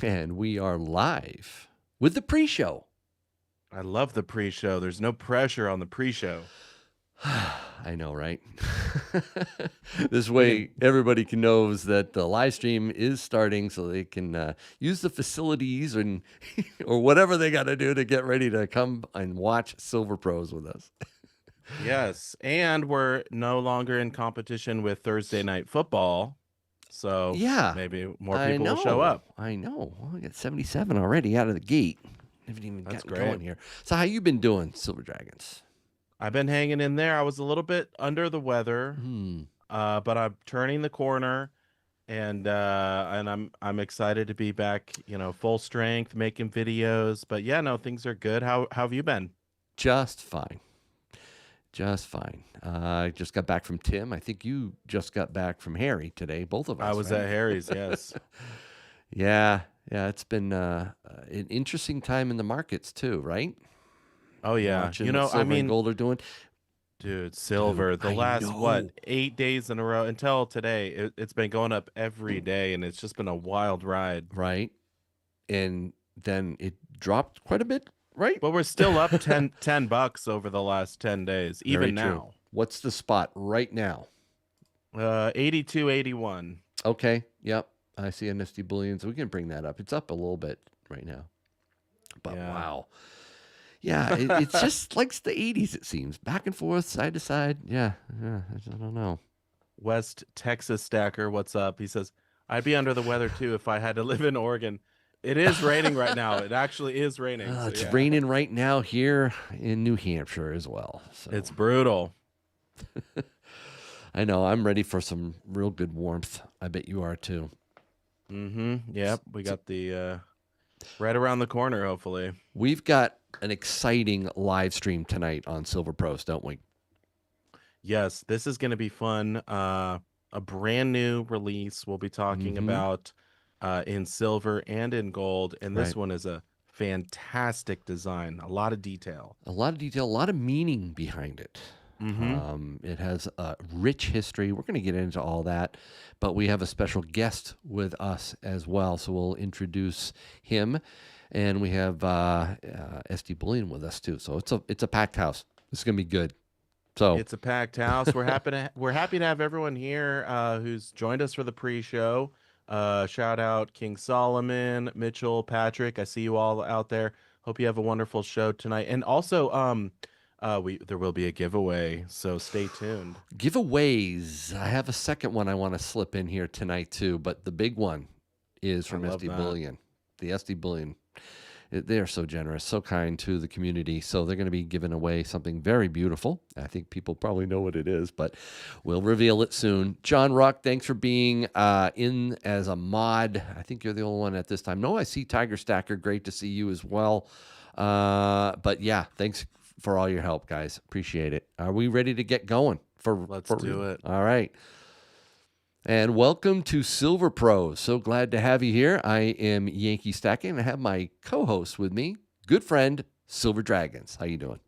And we are live with the pre-show. I love the pre-show. There's no pressure on the pre-show. I know, right? This We can, way, everybody can knows that the live stream is starting, so they can use the facilities and or whatever they got to do to get ready to come and watch SilverPros with us. yes, and we're no longer in competition with Thursday Night Football, so Yeah, maybe more I people will show know. up. I know. Well, we got 77 already out of the gate. Haven't even That's gotten great. going here. So, how you been doing, Silver Dragons? I've been hanging in there. I was a little bit under the weather, Hmm. but I'm turning the corner, and I'm excited to be back. Full strength, making videos. But yeah, no, things are good. How have you been? Just fine. Just fine. I just got back from Tim. I think you just got back from Harry today, both of I us, was right? at Harry's. Yes. Yeah, yeah. It's been an interesting time in the markets too, right? Oh yeah. Watching what I silver and mean, gold are doing. dude, Dude, silver, the I last, what, know, 8 days in a row until today, it's been going up every day, and it's just been a wild ride. right? And then it dropped quite a bit, right? But we're still up ten bucks over the last 10 days, Very even true. now. What's the spot right now? 82.81. Okay. Yep. I see NSD bullion, so we can bring that up. It's up a little bit right now. But Yeah. wow. Yeah, it's just like the 80s, it seems. Back and forth, side to side. Yeah, yeah, I don't know. West Texas Stacker, what's up? He says, I'd be under the weather too if I had to live in Oregon. It is raining right now. It actually is raining. So It's yeah, raining right now here in New Hampshire as well. So it's brutal. I know I'm ready for some real good warmth. I bet you are too. Yep. We got the right around the corner, hopefully. We've got an exciting live stream tonight on Silver Pros, don't we? Yes, this is going to be fun. A brand new release we'll be talking Mm-hmm. about in silver and in gold. And this Right. one is a fantastic design, a lot of detail. A lot of detail, a lot of meaning behind it. Mm-hmm. It has a rich history. We're going to get into all that, but we have a special guest with us as well. So we'll introduce him, and we have SD Bullion with us too. So it's a packed house. It's going to be good. So It's a packed house. We're happy to have everyone here who's joined us for the pre-show. Shout out King Solomon, Mitchell, Patrick. I see you all out there. Hope you have a wonderful show tonight. And also, we there will be a giveaway, so stay tuned. giveaways. I have a second one I want to slip in here tonight too, but the big one is I from love SD that. Bullion. The SD Bullion. They are so generous, so kind to the community. So they're going to be giving away something very beautiful. I think people probably know what it is, but we'll reveal it soon. John Ruck, thanks for being in as a mod. I think you're the only one at this time. No, I see Tiger Stacker. Great to see you as well. But yeah, thanks for all your help, guys. Appreciate it. Are we ready to get going? Let's For do real? it. All right. And welcome to Silver Pros. So glad to have you here. I am YankeeStacking, and I have my co-host with me, good friend Silver Dragons. How you doing?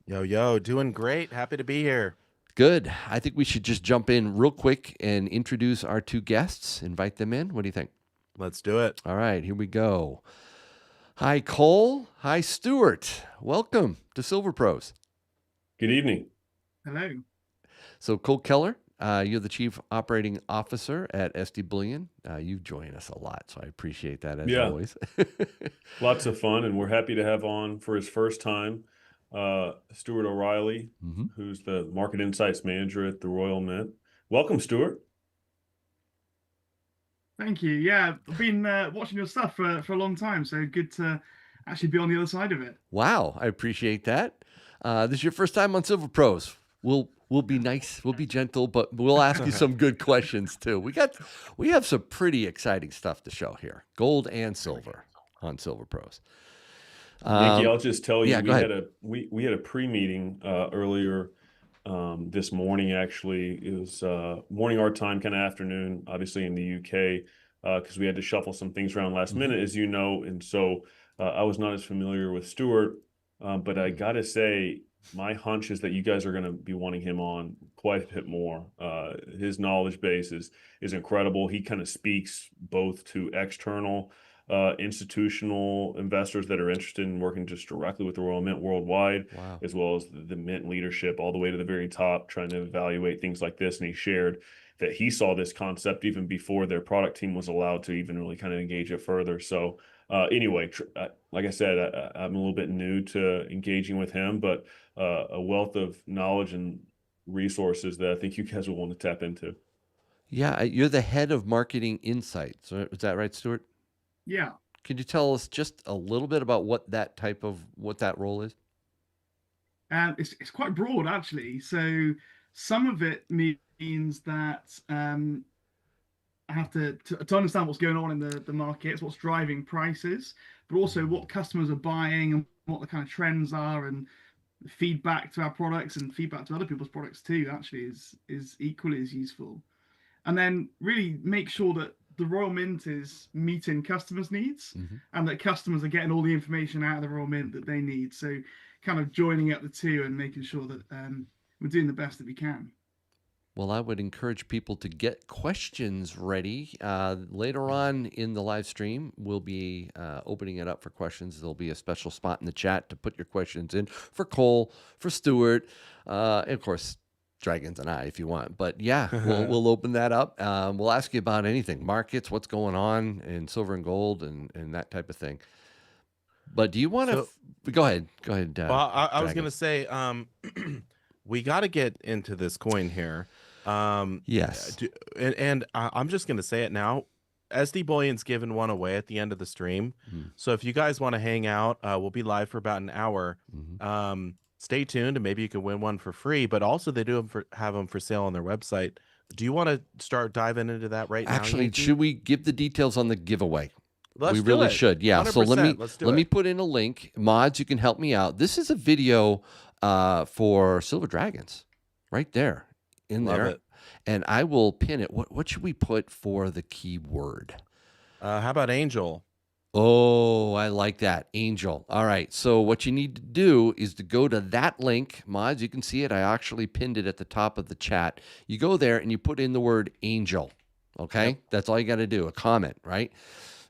Yo, yo, doing great. Happy to be here. Good. I think we should just jump in real quick and introduce our two guests. Invite them in. What do you think? Let's do it. All right, here we go. Hi, Cole. Hi, Stuart. Welcome to Silver Pros. Good evening. Hello. So, Cole Keller, you're the Chief Operating Officer at SD Bullion. You join us a lot, so I appreciate that as Yeah. always. Lots of fun, and we're happy to have on for his first time Stuart O'Reilly, Mhm. who's the Market Insights Manager at the Royal Mint. Welcome, Stuart. Thank you. Yeah, I've been watching your stuff for a long time, so good to actually be on the other side of it. Wow, I appreciate that. This is your first time on Silver Pros. We'll be nice, we'll be gentle, but we'll ask you some good questions too. We have some pretty exciting stuff to show here, gold and silver on Silver Pros. Yankee, I'll just tell you, yeah, we go had ahead. we had a pre-meeting earlier this morning. Actually, it was morning our time, kind of afternoon, obviously in the UK, because we had to shuffle some things around last minute, as you know, and so I was not as familiar with Stuart, but I gotta say, my hunch is that you guys are going to be wanting him on quite a bit more. His knowledge base is incredible. He kind of speaks both to external institutional investors that are interested in working just directly with the Royal Mint worldwide, Wow. as well as the Mint leadership all the way to the very top, trying to evaluate things like this. And he shared that he saw this concept even before their product team was allowed to even really kind of engage it further. So anyway, like I said, I'm a little bit new to engaging with him, but a wealth of knowledge and resources that I think you guys will want to tap into. Yeah, you're the head of marketing insights. Is that right, Stuart? Yeah. Could you tell us just a little bit about what that role is? It's quite broad actually. So some of it means that I have to understand what's going on in the markets, what's driving prices, but also what customers are buying and what the kind of trends are, and feedback to our products and feedback to other people's products too. Actually, is equally as useful. And then really make sure that the Royal Mint is meeting customers' needs, and that customers are getting all the information out of the Royal Mint that they need. So kind of joining up the two and making sure that we're doing the best that we can. Well, I would encourage people to get questions ready. Later on in the live stream, we'll be opening it up for questions. There'll be a special spot in the chat to put your questions in for Cole, for Stuart, and of course, Dragons and I, if you want. But yeah, we'll open that up. We'll ask you about anything, markets, what's going on in silver and gold, and that type of thing. But do you want to go ahead? Go ahead. Well, I was going to say, we got to get into this coin here. Yes. And I'm just going to say it now. SD Bullion's giving one away at the end of the stream. So if you guys want to hang out, we'll be live for about an hour. Stay tuned, and maybe you can win one for free. But also, they do have them for sale on their website. Do you want to start diving into that right now? Actually, Yankee? should we give the details on the giveaway? We really should. Yeah. 100%. So let me it. put in a link. Mods, you can help me out. This is a video for Silver Dragons, right there, Love there. it. And I will pin it. What should we put for the keyword? How about Angel? Oh, I like that. Angel. All right. So what you need to do is to go to that link. Mods, you can see it. I actually pinned it at the top of the chat. You go there and you put in the word angel. Okay? Yep. That's all you got to do. A comment, right?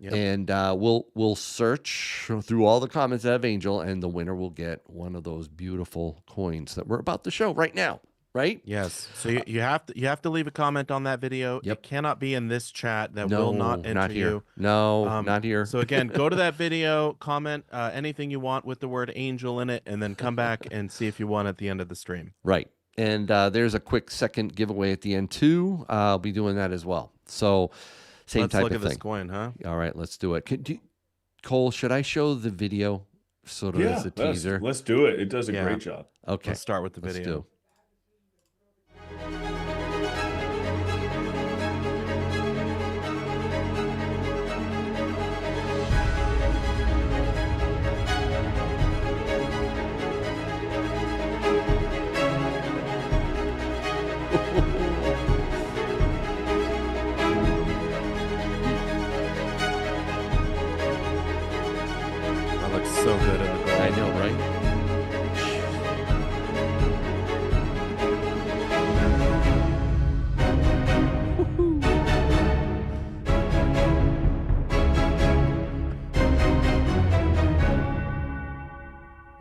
Yep. And we'll search through all the comments that have angel, and the winner will get one of those beautiful coins that we're about to show right now. Right? Yes. So you have to leave a comment on that video. Yep. It cannot be in this chat. That No, will not enter here. you. No, not here. So again, go to that video, comment anything you want with the word angel in it, and then come back and see if you won at the end of the stream. Right. And there's a quick second giveaway at the end too. I'll be doing that as well. So same Let's type look of at thing. this coin, huh? All right, let's do it. Cole, should I show the video sort of as a teaser? Let's do it. It does a Yeah. great job. Okay. Let's start with the Let's video. do. That looks so good in the gold. I know, right?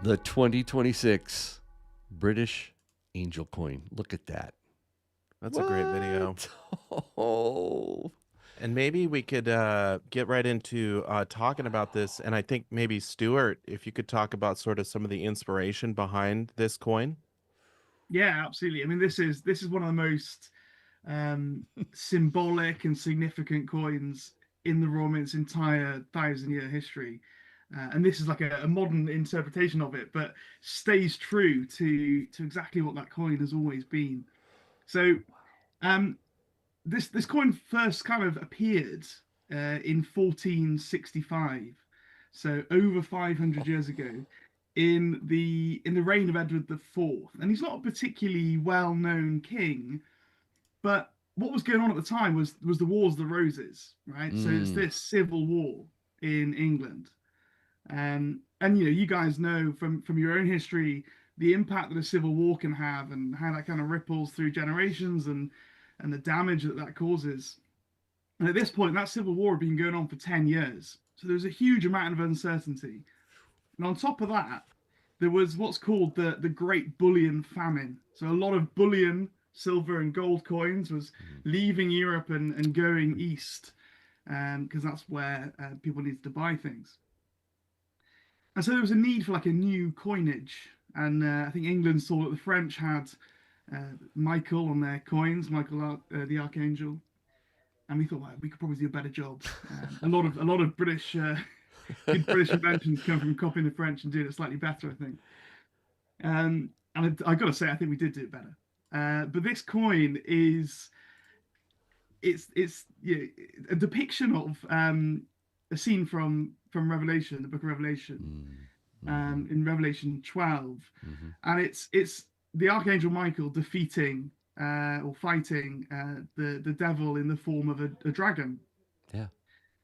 The 2026 British Angel coin. Look at that. That's a great video. Oh. And maybe we could get right into talking about this. And I think maybe Stuart, if you could talk about sort of some of the inspiration behind this coin. Yeah, absolutely. I mean, this is one of the most symbolic and significant coins in the Royal Mint's entire 1,000-year history. And this is like a modern interpretation of it, but stays true to exactly what that coin has always been. So this coin first kind of appeared in 1465, so over 500 years ago, in the reign of Edward IV. And he's not a particularly well-known king, but what was going on at the time was the Wars of the Roses, right? So it's this civil war in England. And you guys know from your own history the impact that a civil war can have, and how that kind of ripples through generations, and the damage that causes. And at this point, that civil war had been going on for 10 years. So there was a huge amount of uncertainty. And on top of that, there was what's called the Great Bullion Famine. So a lot of bullion, silver and gold coins was leaving Europe and going east, because that's where people needed to buy things. And so there was a need for like a new coinage. And I think England saw that the French had Michael on their coins, Michael the Archangel, and we thought, well, we could probably do a better job. A lot of British good British inventions come from copying the French and doing it slightly better, I think. And I got to say, I think we did do it better. But this coin is it's a depiction of a scene from Revelation, the book of Revelation, in Revelation 12, and it's the Archangel Michael defeating or fighting the devil in the form of a dragon. Yeah.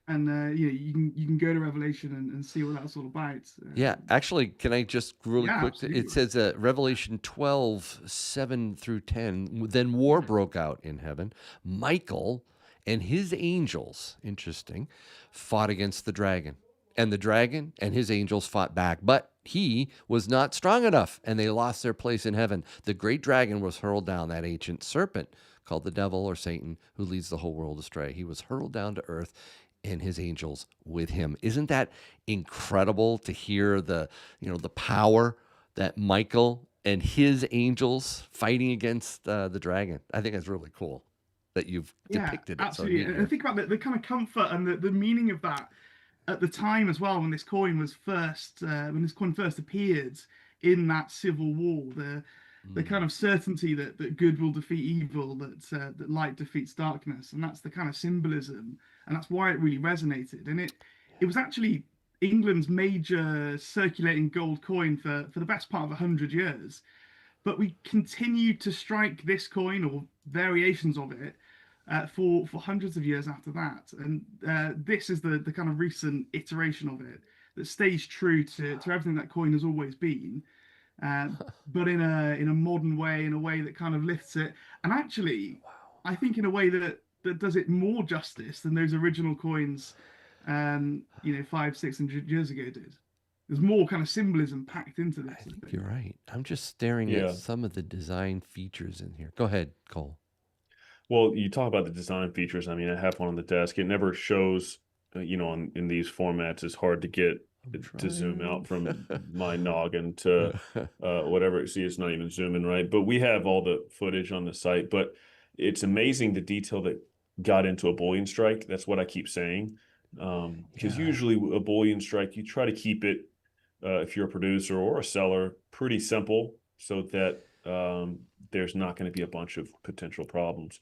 And you can go to Revelation and see what that's all about. Yeah, actually, can I just really quick? Absolutely. It says Revelation 12:7-10. Then war broke out in heaven. Michael and his angels, interesting, fought against the dragon. And the dragon and his angels fought back. But he was not strong enough, and they lost their place in heaven. The great dragon was hurled down, that ancient serpent called the devil or Satan, who leads the whole world astray. He was hurled down to earth, and his angels with him. Isn't that incredible to hear the power that Michael and his angels fighting against the dragon? I think that's really cool that you've depicted it. Absolutely. So and think about the kind of comfort and the meaning of that at the time as well, when this coin first appeared in that civil war, the kind of certainty that good will defeat evil, that light defeats darkness, and that's the kind of symbolism, and that's why it really resonated. And it was actually England's major circulating gold coin for the best part of 100 years. But we continued to strike this coin or variations of it for hundreds of years after that. And this is the kind of recent iteration of it that stays true to everything that coin has always been. But in a modern way, in a way that kind of lifts it, and actually, I think in a way that does it more justice than those original coins, 500-600 years ago did. There's more kind of symbolism packed into this. I think you're right. I'm just staring at some of the design features in here. Go ahead, Cole. Well, you talk about the design features. I mean, I have one on the desk. It never shows, in these formats. It's hard to get to zoom out from my noggin to whatever. See, it's not even zooming right. But we have all the footage on the site. But it's amazing the detail that got into a bullion strike. That's what I keep saying. Because usually a bullion strike, you try to keep it, if you're a producer or a seller, pretty simple so that there's not going to be a bunch of potential problems.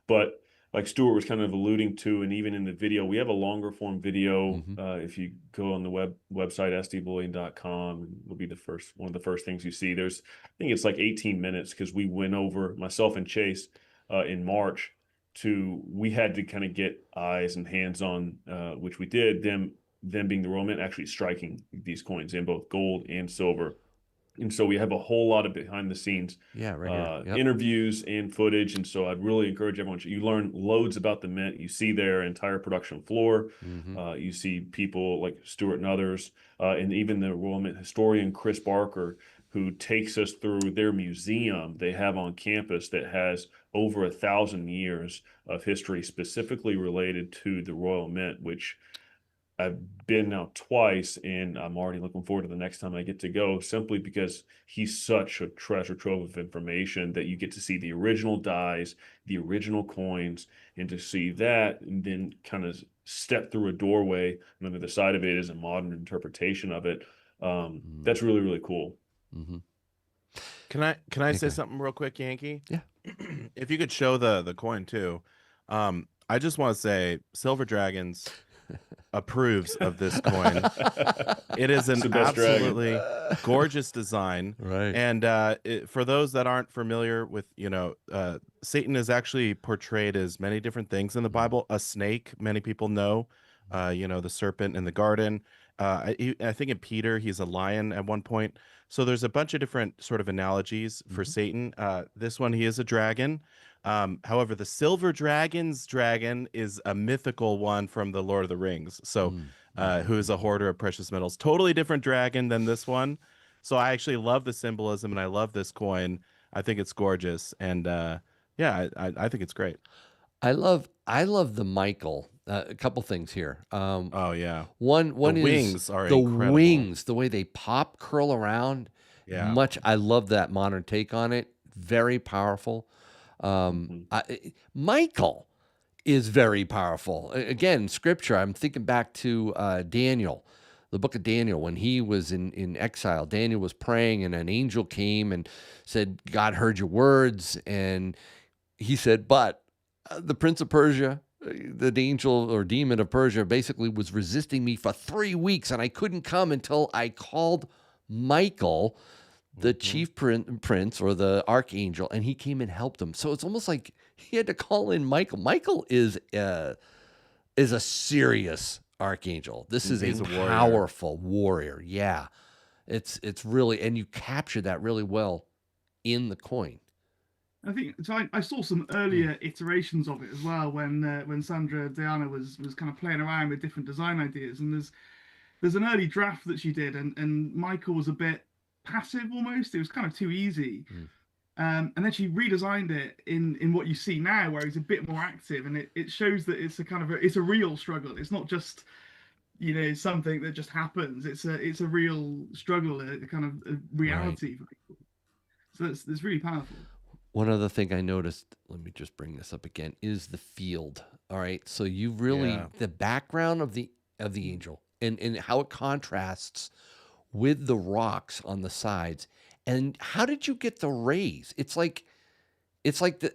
But like Stuart was kind of alluding to, and even in the video, we have a longer form video. If you go on the website, sdbullion.com, will be one of the first things you see. I think it's like 18 minutes, because we went over, myself and Chase, in March, we had to kind of get eyes and hands on, which we did, them being the Royal Mint actually striking these coins in both gold and silver. And so we have a whole lot of behind the scenes interviews and footage. And so I'd really encourage everyone. You learn loads about the mint. You see their entire production floor. You see people like Stuart and others, and even the Royal Mint historian, Chris Barker, who takes us through their museum they have on campus that has over 1,000 years of history specifically related to the Royal Mint, which I've been now twice, and I'm already looking forward to the next time I get to go, simply because he's such a treasure trove of information that you get to see the original dies, the original coins, and to see that and then kind of step through a doorway, and on the other side of it is a modern interpretation of it. That's really, really cool. Can I say something real quick, Yankee? Yeah. If you could show the coin too. I just want to say Silver Dragons approves of this coin. It is an absolutely gorgeous design. Right. And for those that aren't familiar with, Satan is actually portrayed as many different things in the Bible. A snake, many people know, the serpent in the garden. I think in Peter, he's a lion at one point. So there's a bunch of different sort of analogies for Satan. This one, he is a dragon. However, the silver dragon's dragon is a mythical one from the Lord of the Rings. So, who is a hoarder of precious metals. Totally different dragon than this one. So I actually love the symbolism and I love this coin. I think it's gorgeous. And yeah, I think it's great. I love the Michael. A couple things here. Oh, yeah. One The is wings are the incredible. wings, the way they pop, curl around. Yeah. I love that modern take on it. Very powerful. Michael is very powerful. Again, scripture. I'm thinking back to Daniel, the book of Daniel, when he was in exile. Daniel was praying, and an angel came and said, "God heard your words," and he said, "But the prince of Persia." The angel or demon of Persia basically was resisting me for 3 weeks, and I couldn't come until I called Michael, the chief prince or the archangel, and he came and helped him. So it's almost like he had to call in Michael. Michael is a serious archangel. This is He's a a warrior. powerful warrior. Yeah, it's really, and you capture that really well in the coin. I think so. I saw some earlier iterations of it as well when Sandra Diana was kind of playing around with different design ideas, and there's an early draft that she did, and Michael was a bit passive almost. It was kind of too easy. And then she redesigned it in what you see now, where he's a bit more active, and it shows that it's a kind of it's a real struggle. It's not just something that just happens. It's a real struggle, a kind of a reality for people. So it's really powerful. One other thing I noticed, let me just bring this up again, is the field. All right. So you really, the background of the angel and how it contrasts with the rocks on the sides. And how did you get the rays? It's like the,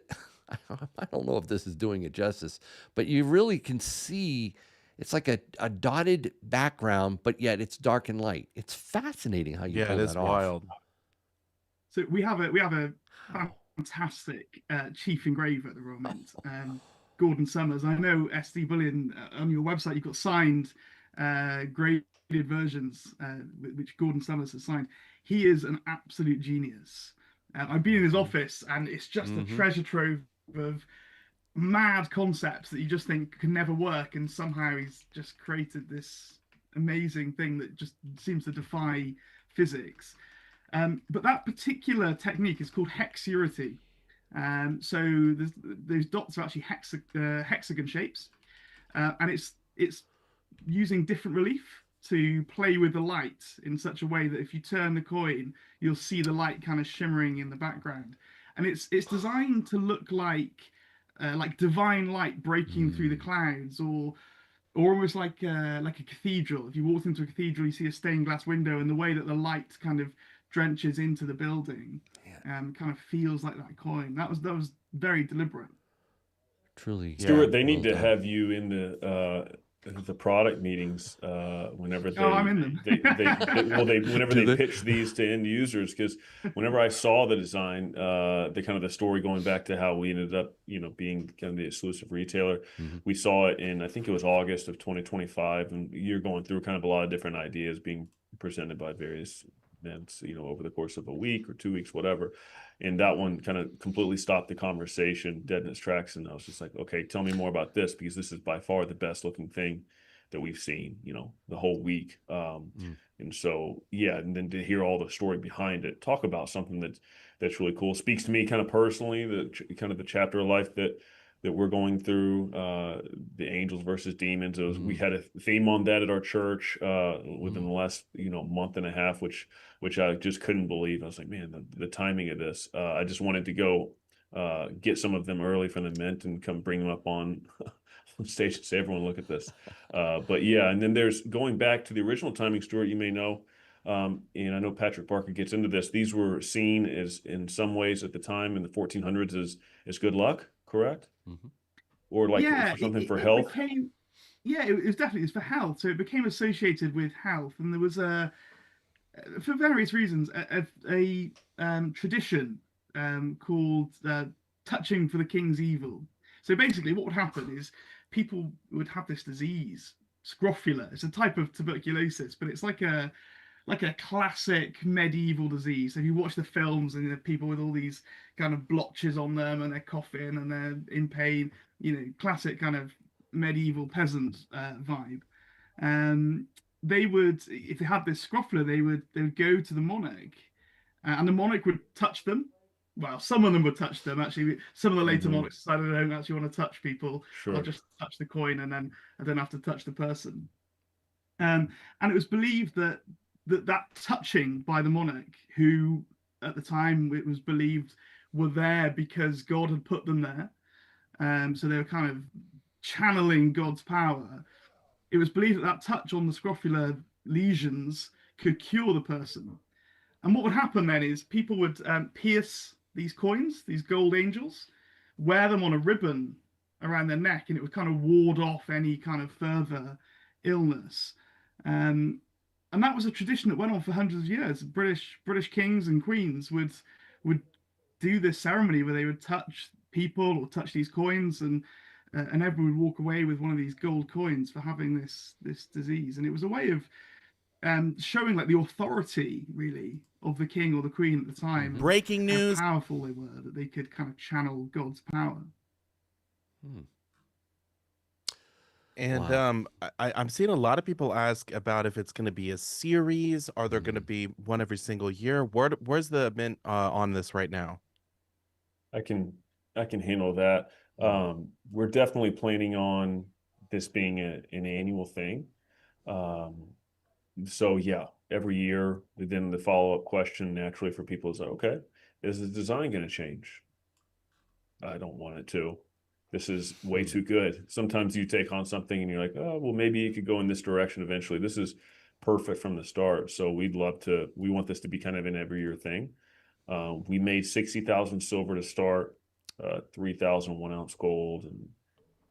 I don't know if this is doing it justice, but you really can see it's like a dotted background, but yet it's dark and light. It's fascinating how you pull that off. Yeah, it is wild. So we have a fantastic chief engraver at the Royal Mint, Gordon Summers. I know SD Bullion on your website you've got signed graded versions which Gordon Summers has signed. He is an absolute genius. I've been in his office and it's just a treasure trove of mad concepts that you just think can never work, and somehow he's just created this amazing thing that just seems to defy physics. But that particular technique is called hexurity. So those dots are actually hexagon shapes, and it's using different relief to play with the light in such a way that if you turn the coin, you'll see the light kind of shimmering in the background, and it's designed to look like divine light breaking through the clouds, or almost like a cathedral. If you walked into a cathedral, you see a stained glass window, and the way that the light kind of drenches into the building kind of feels like that coin. That was very deliberate. Truly, Stuart, they need to have you in the product meetings whenever they I'm in them. whenever they pitch these to end users, because whenever I saw the design, the story going back to how we ended up being kind of the exclusive retailer, we saw it in, I think it was August of 2025, and you're going through kind of a lot of different ideas being presented by various events, over the course of a week or 2 weeks, whatever. And that one kind of completely stopped the conversation dead in its tracks. And I was just like, okay, tell me more about this, because this is by far the best looking thing that we've seen, the whole week. And so, yeah, and then to hear all the story behind it, talk about something that's really cool. Speaks to me kind of personally, the chapter of life that we're going through, the angels versus demons. We had a theme on that at our church within the last month and a half, which I just couldn't believe. I was like, man, the timing of this. I just wanted to go get some of them early from the mint and come bring them up on stage and say, everyone, look at this. But yeah, and then there's going back to the original timing, Stuart, you may know. And I know Patrick Barker gets into this. These were seen as, in some ways at the time in the 1400s, as good luck, correct? Or like something for health? It was definitely for health. So it became associated with health, and there was for various reasons, a tradition called touching for the king's evil. So basically, what would happen is people would have this disease, scrofula. It's a type of tuberculosis, but it's like a like a classic medieval disease. If you watch the films and the people with all these kind of blotches on them and they're coughing and they're in pain, classic kind of medieval peasant vibe. Um, they would, if they had this scrofula, they would go to the monarch, and the monarch would touch them. Well, some of them would touch them. Actually, some of the later monarchs decided I don't actually want to touch people. I'll just touch the coin, and then I don't have to touch the person. And it was believed that touching by the monarch, who at the time it was believed were there because God had put them there, so they were kind of channeling God's power. It was believed that touch on the scrofular lesions could cure the person. And what would happen then is people would pierce these coins, these gold angels, wear them on a ribbon around their neck, and it would kind of ward off any kind of further illness. And that was a tradition that went on for hundreds of years. British kings and queens would do this ceremony where they would touch people or touch these coins, and everyone would walk away with one of these gold coins for having this disease. And it was a way of showing like the authority really of the king or the queen at the time. Breaking news. How powerful they were, that they could kind of channel God's power. And Wow. I'm seeing a lot of people ask about if it's going to be a series. Are there going to be one every single year? Where's the mint on this right now? I can handle that. We're definitely planning on this being an annual thing. So yeah, every year. Then the follow-up question naturally for people is, okay, is the design going to change? I don't want it to. This is way too good. Sometimes you take on something and you're like, oh, well, maybe it could go in this direction eventually. This is perfect from the start. So we want this to be kind of an every year thing. We made 60,000 silver to start, 3,000 1 ounce gold, and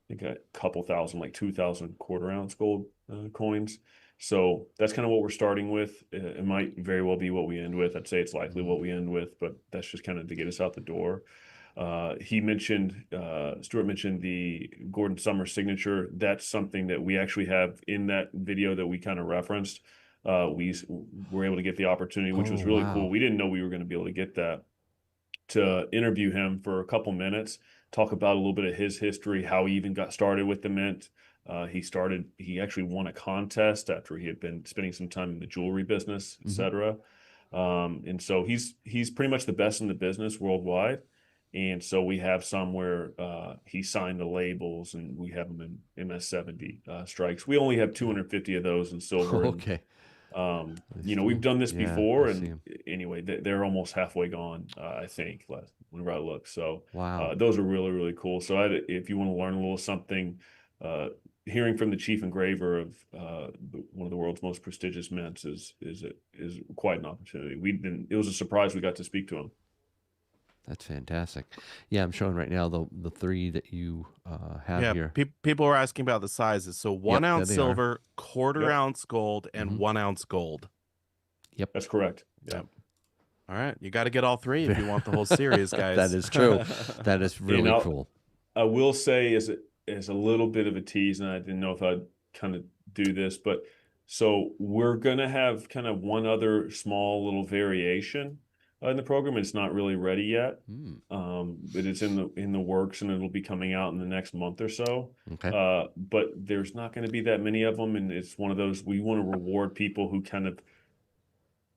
I think a couple thousand, like 2,000 quarter ounce gold coins. So that's kind of what we're starting with. It might very well be what we end with. I'd say it's likely what we end with, but that's just kind of to get us out the door. Stuart mentioned the Gordon Summers signature. That's something that we actually have in that video that we kind of referenced. We were able to get the opportunity, which was really cool. We didn't know we were going to be able to get that, to interview him for a couple minutes, talk about a little bit of his history, how he even got started with the mint. He actually won a contest after he had been spending some time in the jewelry business, etc. And so he's pretty much the best in the business worldwide. And so we have some where he signed the labels, and we have them in MS70 strikes. We only have 250 of those in silver. Okay. We've done this before, I and anyway, they're almost halfway gone, I think, whenever I look. So wow. those are really, really cool. So if you want to learn a little something, hearing from the chief engraver of one of the world's most prestigious mints is quite an opportunity. It was a surprise we got to speak to him. That's fantastic. Yeah, I'm showing right now the three that you have here. People are asking about the sizes. So 1 ounce silver, quarter ounce gold, and 1 ounce gold. Yep, that's correct. Yep. All right, you got to get all three if you want the whole series, guys. That is true. That is really cool. I will say, as a little bit of a tease, and I didn't know if I'd kind of do this, but so we're gonna have kind of one other small little variation in the program. It's not really ready yet, but it's in the works, and it'll be coming out in the next month or so. Okay. But there's not going to be that many of them, and it's one of those, we want to reward people who kind of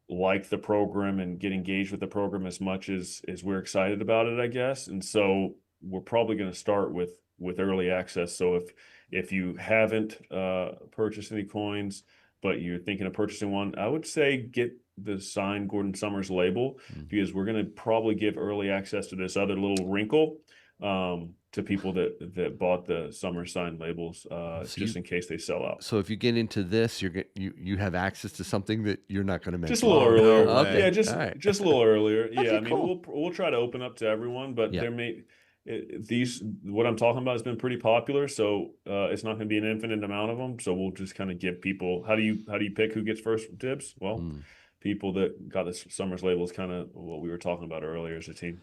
like the program and get engaged with the program as much as we're excited about it, I guess. And so we're probably going to start with early access. So if you haven't purchased any coins, but you're thinking of purchasing one, I would say get the signed Gordon Summers label, because we're going to probably give early access to this other little wrinkle to people that bought the Summers signed labels, just in case they sell out. So if you get into this, you have access to something that you're not going to mention. Just a little earlier. Okay. Yeah, just a little earlier. Okay, yeah, I mean, cool. we'll try to open up to everyone, but there may what I'm talking about has been pretty popular, so it's not going to be an infinite amount of them. So we'll just kind of give people. How do you pick who gets first dibs? Well, people that got the Summers label is kind of what we were talking about earlier as a team.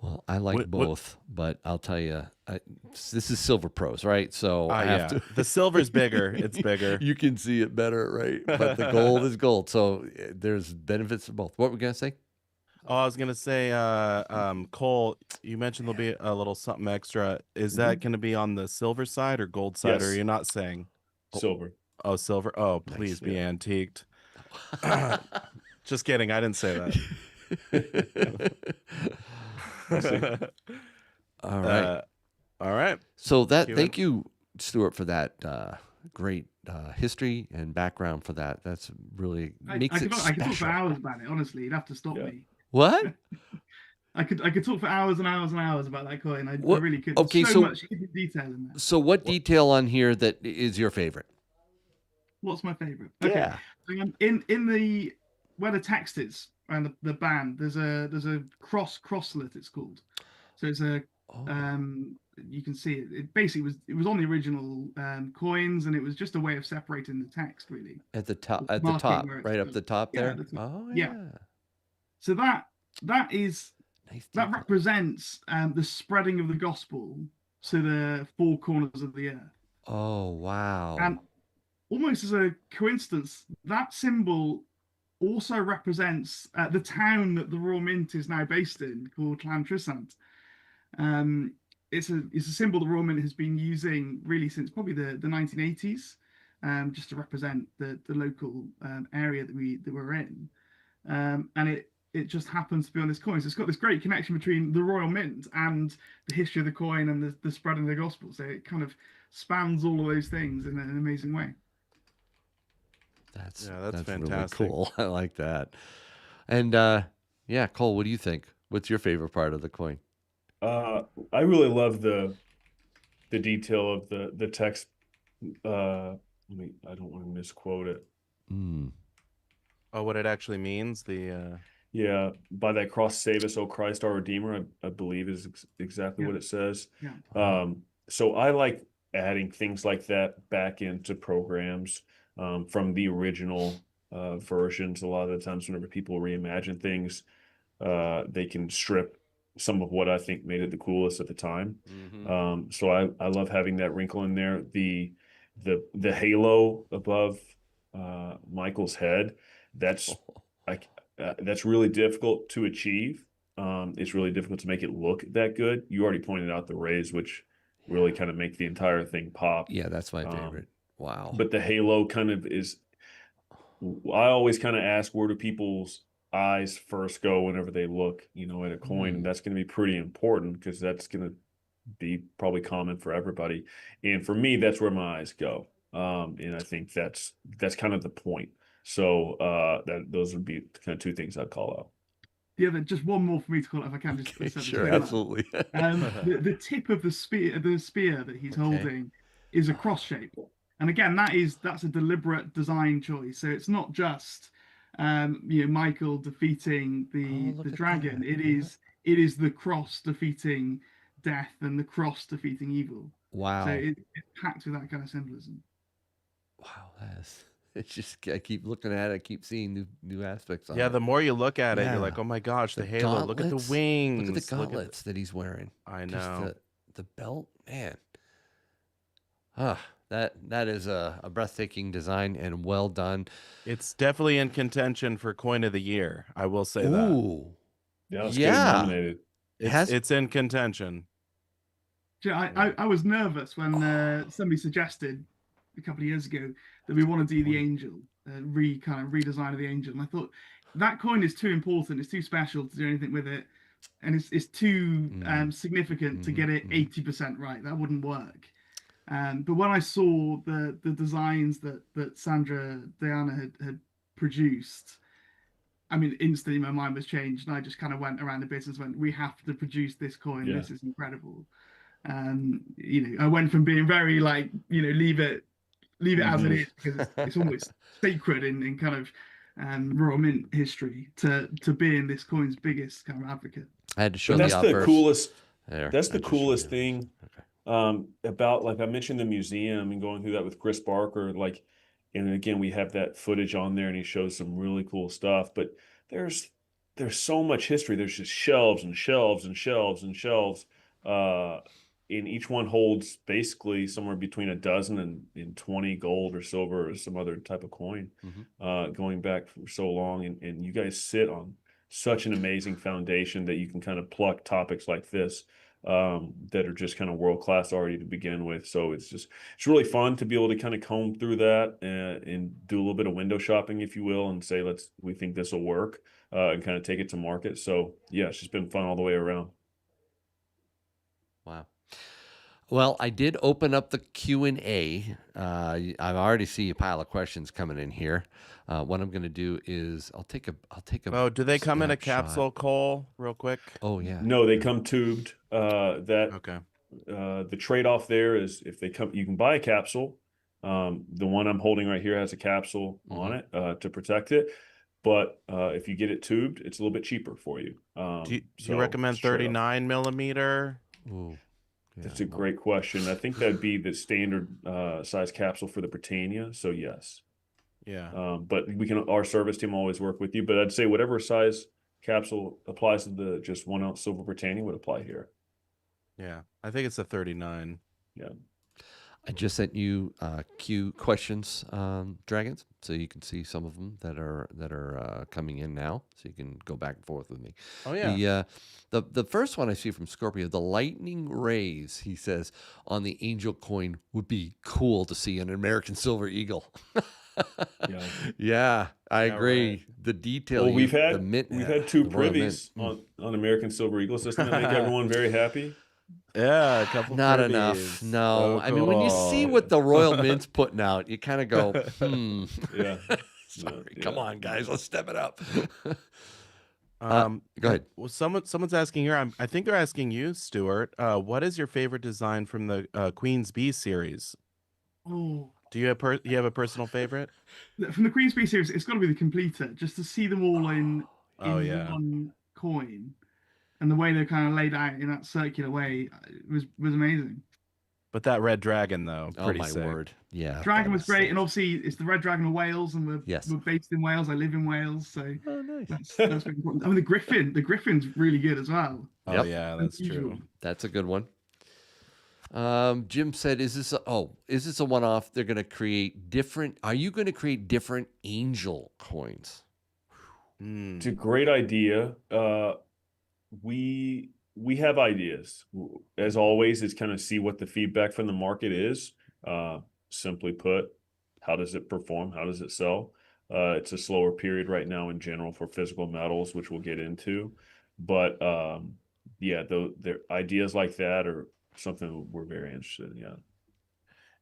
Well, I like both, but I'll tell you, this is SilverPros, right? So I have Yeah, to. the silver's bigger. It's bigger. You can see it better, right? But the gold is gold. So there's benefits for both. What were we gonna say? Oh, I was gonna say, Cole, you mentioned there'll be a little something extra. Is that Mm-hmm. gonna be on the silver side or gold side? Or Yes, you're not saying? silver. Oh, silver. Oh, Nice. please be Yeah. antiqued. Just kidding. I didn't say We'll see. that. All right. All right. So Q&A. thank you, Stuart, for that great history and background for that. That's really makes it I could talk for special. hours about it. Honestly, you'd have to stop Yeah. me. What? I could talk for hours and hours and hours about that coin. I What? really could. Okay, So so much hidden detail in there. so what detail on here that is your favorite? What's my favorite? Okay. Yeah. In the where the text is and the band, there's a crosslet it's called. So it's a Oh, you can see it. It basically was on the original coins, and it was just a way of separating the text, really. at the top, Marking where it's right up going. the top Yeah, there. that's it. Oh Yeah. yeah. So that is Nice that detail. represents the spreading of the gospel to the four corners of the earth. Oh wow. And almost as a coincidence, that symbol also represents the town that the Royal Mint is now based in, called Llantrisant. It's a symbol the Royal Mint has been using really since probably the 1980s, just to represent the local area that we're in, and it just happens to be on this coin. So it's got this great connection between the Royal Mint and the history of the coin and the spreading of the gospel. So it kind of spans all of those things in an amazing way. That's fantastic. really cool. I like that. And yeah, Cole, what do you think? What's your favorite part of the coin? I really love the detail of the text. I don't want to misquote it. Mm. Oh, what it actually means? Yeah, by that cross save us, O Christ, our Redeemer, I believe is exactly what it says. Yeah. So I like adding things like that back into programs from the original versions. A lot of the times whenever people reimagine things, they can strip some of what I think made it the coolest at the time. Mm-hmm. So I love having that wrinkle in there. The halo above Michael's head, that's that's really difficult to achieve. It's really difficult to make it look that good. You already pointed out the rays, which really kind of make the entire thing pop. Yeah, that's my favorite. Wow. But the halo kind of is, I always kind of ask, where do people's eyes first go whenever they look, at a coin? And that's going to be pretty important because that's going to be probably common for everybody. And for me, that's where my eyes go. And I think that's kind of the point. So those would be kind of two things I'd call out. Just one more for me to call out if I can. Okay, Just sure, absolutely. the tip of the spear that he's holding is a cross shape, and again that's a deliberate design choice. So it's not just Michael defeating the dragon. That. It is the cross defeating death and the cross defeating evil. Wow. So it's packed with that kind of symbolism. Wow, it's just, I keep looking at it, I keep seeing new aspects on it. Yeah, the more you look at it, Yeah. you're like, oh my gosh, the halo. Look at the wings. Look at the gauntlets that he's wearing. I Just know. the belt, man. That is a breathtaking design and well done. It's definitely in contention for coin of the year. I will say that. Ooh. Yeah, it's Yeah. getting nominated. It's in contention. I was nervous when somebody suggested a couple of years ago that we want to do the angel, kind of redesign of the angel, and I thought that coin is too important, it's too special to do anything with it, and it's too significant to get it 80% right. That wouldn't work. But when I saw the designs that Sandra Diana had produced, I mean, instantly my mind was changed, and I just kind of went around the business, we have to produce this coin. Yeah. This is incredible. I went from being very leave it as it is, because it's almost sacred in kind of Royal Mint history, to being this coin's biggest kind of advocate. I had to show That's the coolest. That's the coolest thing. Okay. About, like I mentioned, the museum and going through that with Chris Barker, and again, we have that footage on there, and he shows some really cool stuff. But there's there's so much history. There's just shelves and shelves and shelves and shelves. And each one holds basically somewhere between a dozen and 20 gold or silver or some other type of coin, going back for so long. And you guys sit on such an amazing foundation that you can kind of pluck topics like this that are just kind of world class already to begin with. So it's really fun to be able to kind of comb through that and do a little bit of window shopping, if you will, and say, we think this will work, and kind of take it to market. So yeah, it's just been fun all the way around. Wow. Well, I did open up the Q&A. I already see a pile of questions coming in here. What I'm going to do is I'll take a. Oh, do they come in a snapshot. capsule, Cole, real quick? Oh yeah. No, they come tubed. Okay. The trade-off there is if they come, you can buy a capsule. The one I'm holding right here has a capsule on it to protect it. But if you get it tubed, it's a little bit cheaper for you. Do you recommend 39 millimeter? Ooh, yeah, That's a great question. I think that'd be the standard size capsule for the Britannia. So yes. Yeah. But our service team always work with you. But I'd say whatever size capsule applies to the just 1 ounce silver Britannia would apply here. Yeah. I think it's a 39. Yeah. I just sent you Q questions, Dragons, so you can see some of them that are coming in now, so you can go back and forth with me. Oh yeah. The first one I see from Scorpio, the lightning rays. He says on the angel coin would be cool to see an American silver eagle. Yeah. Yeah, I agree. Right. The detail. Well, we've had two the Royal privies Mint. on American Silver Eagle system that make everyone very happy. Yeah, a couple Not privys. enough. No. Oh, I mean, when you see cool. what the Royal Mint's putting out, you kind of go, Yeah. Sorry, Yeah. come on, guys, let's step it up. Go ahead. Well, someone's asking here. I think they're asking you, Stuart. What is your favorite design from the Queen's Bee series? Oh, Do you have a personal favorite? from the Queen's Bee series, it's got to be the completer. Just to see them all in Oh, yeah. one coin, and the way they're kind of laid out in that circular way was amazing. But that red dragon, though, Oh pretty my sick. word! Yeah, Dragon that was is great, sick. and obviously it's the Red Dragon of Wales, and we're based in Wales. I live in Wales, so Oh, nice. that's very important. I mean, the Griffin's really good as well. Oh Yep. yeah, that's Unusual. true. That's a good one. Jim said, "Is this a one-off? They're going to create different. Are you going to create different angel coins?" It's a great idea. We have ideas. As always, it's kind of see what the feedback from the market is. Simply put, how does it perform? How does it sell? It's a slower period right now in general for physical metals, which we'll get into. But yeah, their ideas like that are something we're very interested in. Yeah.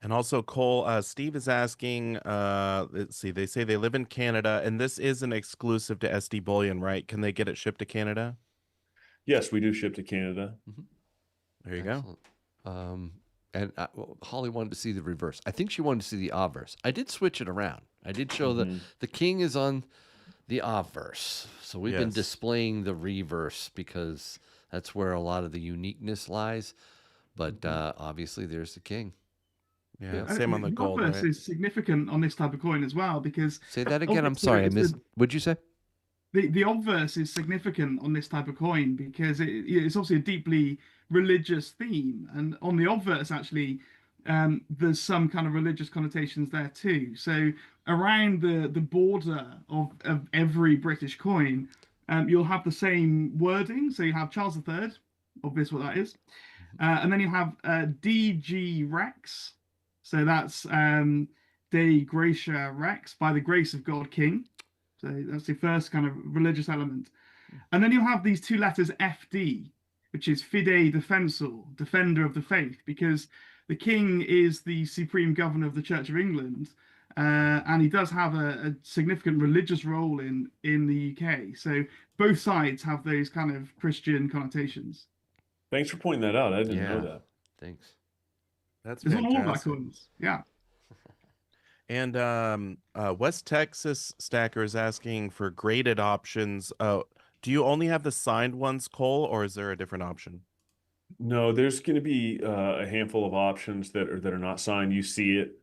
And also, Cole, Steve is asking, let's see, they say they live in Canada, and this isn't exclusive to SD Bullion, right? Can they get it shipped to Canada? Yes, we do ship to Canada. There you go. And Holly wanted to see the reverse. I think she wanted to see the obverse. I did switch it around. I did show the king is on the obverse. So we've been Yes. displaying the reverse because that's where a lot of the uniqueness lies. But obviously there's the king. Yeah, And same on the gold, obverse right? is significant on this type of coin as well, because Say that again. I'm obviously sorry. I it's missed. What'd you say? the obverse is significant on this type of coin because it's obviously a deeply religious theme, and on the obverse actually there's some kind of religious connotations there too. So around the border of every British coin, you'll have the same wording. So you have Charles III, obvious what that is, and then you have DG Rex. So that's De Gratia Rex, by the grace of God King. So that's the first kind of religious element. And then you'll have these two letters FD, which is Fide Defensor, defender of the faith, because the king is the supreme governor of the Church of England, and he does have a significant religious role in the UK. So both sides have those kind of Christian connotations. Thanks for pointing that out. I didn't know that. Thanks. That's It's on all of our fantastic. coins. Yeah. And West Texas Stacker is asking for graded options. Do you only have the signed ones, Cole, or is there a different option? No, there's going to be a handful of options that are not signed. You see it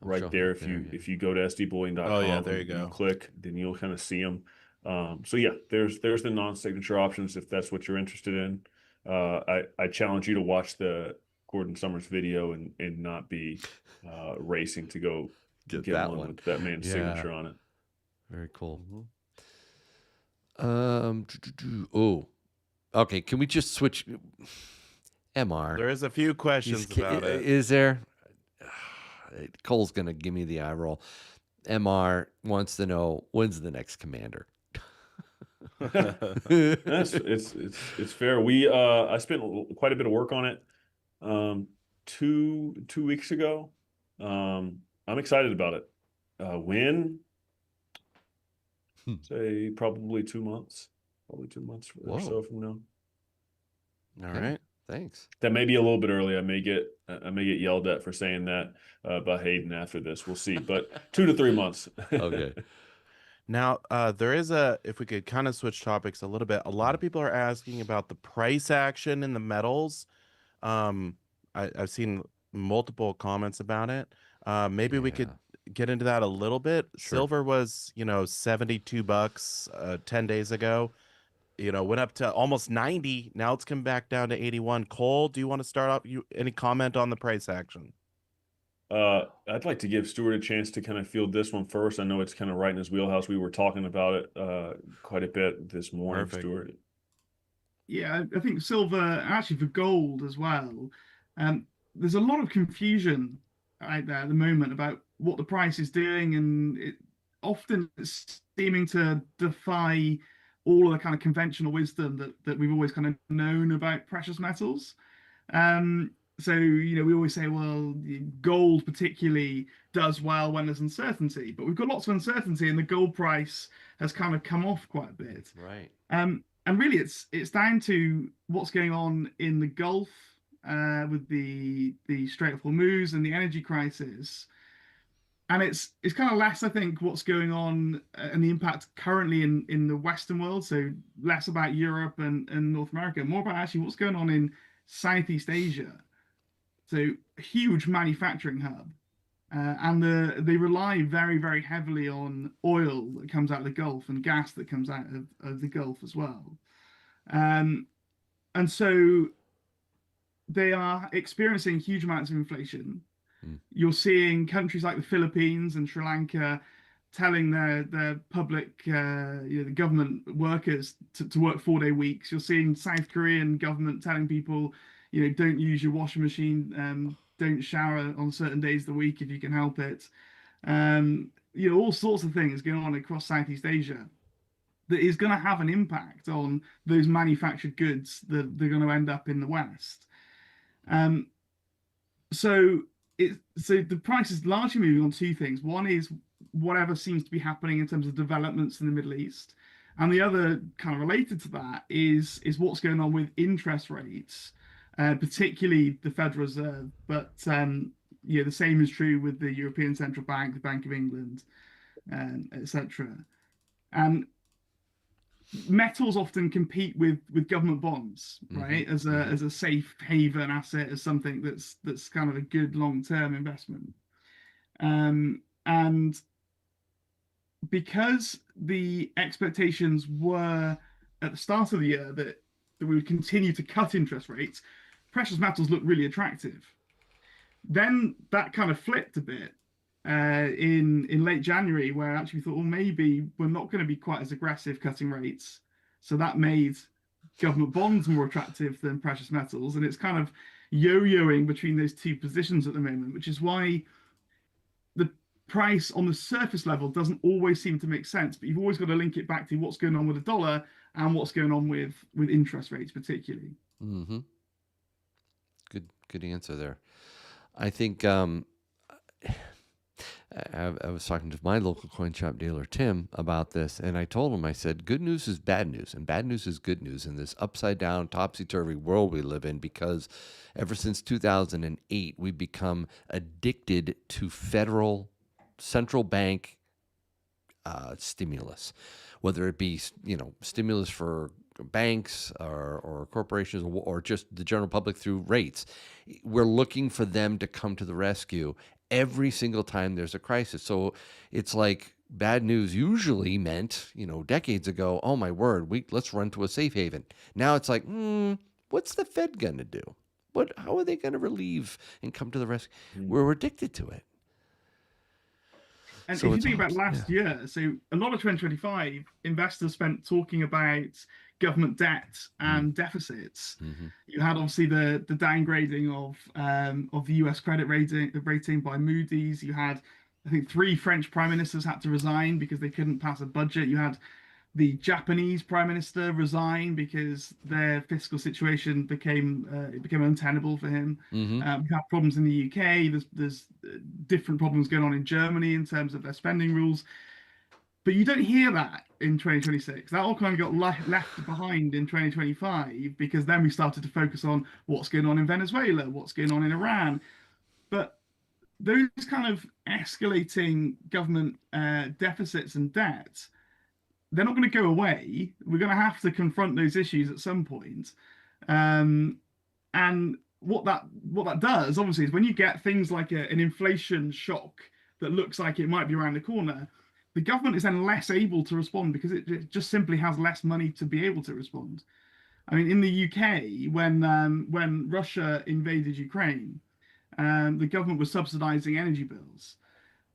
right there. If you go to sdbullion.com, Oh, yeah, there you and go. click, then you'll kind of see them. So yeah, there's the non-signature options if that's what you're interested in. I challenge you to watch the Gordon Summers video and not be racing to go Get get that one one. with that man's Yeah. signature on it. Very cool. Mhm. Oh, okay. Can we just switch? MR. There is a few questions about it. Is there? Cole's gonna give me the eye roll. MR wants to know when's the next commander. It's fair. I spent quite a bit of work on it 2 weeks ago. I'm excited about it. When? Say probably 2 months. Probably 2 months or so from now. All right. Thanks. That may be a little bit early. I may get yelled at for saying that by Hayden after this. We'll see. But 2 to 3 months. Okay. Now, there is if we could kind of switch topics a little bit, a lot of people are asking about the price action in the metals. I've seen multiple comments about it. Maybe we could get into that a little bit. Sure. Silver was, $72 10 days ago. Went up to almost 90. Now it's come back down to 81. Cole, do you want to start off? Any comment on the price action? I'd like to give Stuart a chance to kind of field this one first. I know it's kind of right in his wheelhouse. We were talking about it quite a bit this morning, Perfect. Stuart. Yeah, I think silver, actually for gold as well. There's a lot of confusion out there at the moment about what the price is doing, and often it's seeming to defy all of the kind of conventional wisdom that we've always kind of known about precious metals. So, we always say, well, gold particularly does well when there's uncertainty, but we've got lots of uncertainty and the gold price has kind of come off quite a bit. Right. And really it's down to what's going on in the Gulf with the Strait of Hormuz and the energy crisis. And it's kind of less, I think, what's going on and the impact currently in the Western world. So less about Europe and North America, more about actually what's going on in Southeast Asia. So a huge manufacturing hub. And they rely very, very heavily on oil that comes out of the Gulf and gas that comes out of the Gulf as well. And so they are experiencing huge amounts of inflation. You're seeing countries like the Philippines and Sri Lanka telling their public, the government workers to work 4-day weeks. You're seeing South Korean government telling people, don't use your washing machine, don't shower on certain days of the week if you can help it. All sorts of things going on across Southeast Asia that is going to have an impact on those manufactured goods that they're going to end up in the West. So the price is largely moving on two things. One is whatever seems to be happening in terms of developments in the Middle East, and the other kind of related to that is what's going on with interest rates, particularly the Federal Reserve. But the same is true with the European Central Bank, the Bank of England, etc. And metals often compete with government bonds, right? As a safe haven asset, as something that's kind of a good long-term investment. And because the expectations were at the start of the year that we would continue to cut interest rates, precious metals looked really attractive. Then that kind of flipped a bit in late January, where actually we thought, well, maybe we're not going to be quite as aggressive cutting rates. So that made government bonds more attractive than precious metals. And it's kind of yo-yoing between those two positions at the moment, which is why the price on the surface level doesn't always seem to make sense. But you've always got to link it back to what's going on with the dollar and what's going on with interest rates, particularly. Mm-hmm. Good answer there. I think I was talking to my local coin shop dealer, Tim, about this, and I told him, I said, good news is bad news, and bad news is good news in this upside-down, topsy-turvy world we live in, because ever since 2008, we've become addicted to federal central bank stimulus, whether it be, stimulus for banks or corporations or just the general public through rates. We're looking for them to come to the rescue every single time there's a crisis. So it's like bad news usually meant, decades ago, oh my word, let's run to a safe haven. Now it's like, what's the Fed going to do? How are they going to relieve and come to the rescue? We're addicted to it. And So if you it's think about awesome. last year, so a lot of 2025 investors spent talking about government debt and deficits. You had obviously the downgrading of the US credit rating by Moody's. You had, I think, 3 French prime ministers had to resign because they couldn't pass a budget. You had the Japanese prime minister resign because their fiscal situation became untenable for him. We have problems in the UK. There's different problems going on in Germany in terms of their spending rules. But you don't hear that in 2026. That all kind of got left behind in 2025 because then we started to focus on what's going on in Venezuela, what's going on in Iran. But those kind of escalating government deficits and debt, they're not going to go away. We're going to have to confront those issues at some point. And what that does, obviously, is when you get things like an inflation shock that looks like it might be around the corner, the government is then less able to respond because it just simply has less money to be able to respond. I mean, in the UK, when Russia invaded Ukraine, the government was subsidising energy bills.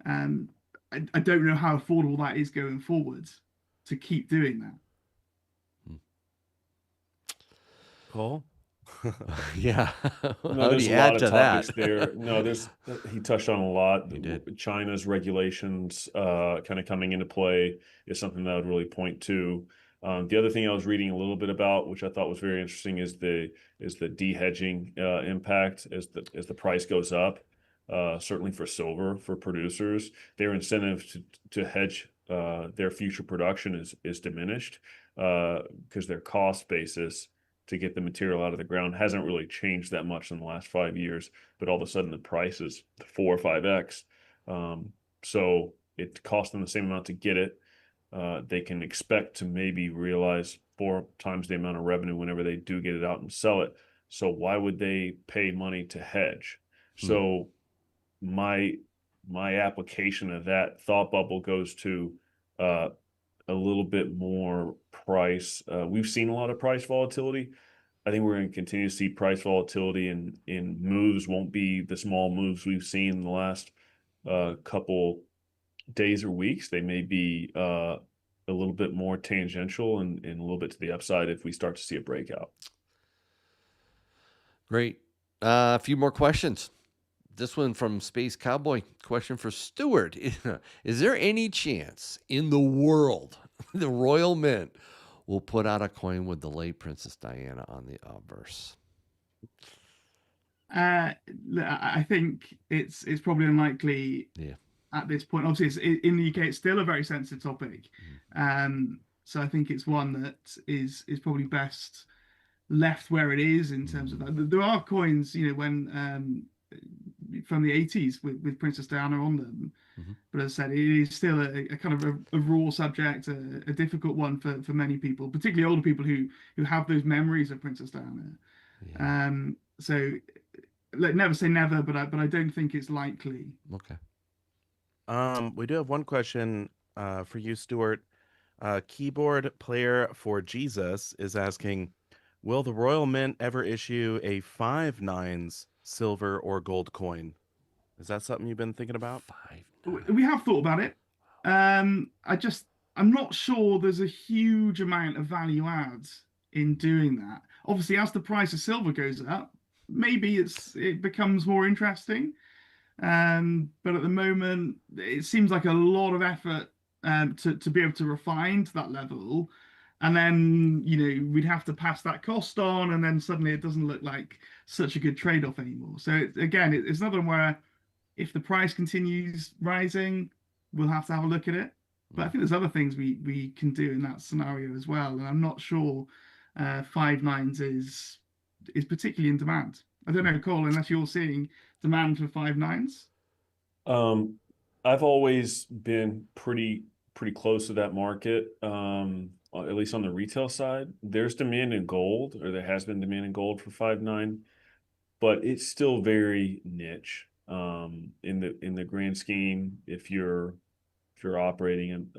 I don't know how affordable that is going forward to keep doing that. Cole? Yeah. No, How do there's you a lot add of to topics that? there. No, he touched on a lot. He did. China's regulations kind of coming into play is something that I would really point to. The other thing I was reading a little bit about, which I thought was very interesting, is the de-hedging impact as the price goes up. Certainly for silver, for producers, their incentive to hedge their future production is diminished because their cost basis to get the material out of the ground hasn't really changed that much in the last 5 years, but all of a sudden the price is 4 or 5x. So it costs them the same amount to get it. They can expect to maybe realize 4 times the amount of revenue whenever they do get it out and sell it. So why would they pay money to hedge? So my application of that thought bubble goes to a little bit more price. We've seen a lot of price volatility. I think we're going to continue to see price volatility, and in moves won't be the small moves we've seen in the last couple days or weeks. They may be a little bit more tangential and a little bit to the upside if we start to see a breakout. Great. A few more questions. This one from Space Cowboy. Question for Stuart. Is there any chance in the world the Royal Mint will put out a coin with the late Princess Diana on the obverse? I think it's probably unlikely at this point. Obviously, in the UK, it's still a very sensitive topic. So I think it's one that is probably best left where it is in terms of that. There are coins, when from the 80s with Princess Diana on them. But as I said, it is still a kind of a raw subject, a difficult one for many people, particularly older people who have those memories of Princess Diana. So never say never, but I don't think it's likely. Okay. We do have one question for you, Stuart. Keyboard player for Jesus is asking, will the Royal Mint ever issue a 5 nines silver or gold coin? Is that something you've been thinking about? 5 We have thought about it. I'm not sure there's a huge amount of value add in doing that. Obviously, as the price of silver goes up, maybe it becomes more interesting. But at the moment, it seems like a lot of effort to be able to refine to that level. And then, we'd have to pass that cost on, and then suddenly it doesn't look like such a good trade-off anymore. So again, it's another one where if the price continues rising, we'll have to have a look at it. But I think there's other things we can do in that scenario as well. And I'm not sure 5 nines is particularly in demand. I don't know, Cole, unless you're seeing demand for 5 nines. I've always been pretty close to that market, at least on the retail side. There's demand in gold, or there has been demand in gold for 5.9, but it's still very niche. In the grand scheme, if you're if you're operating in,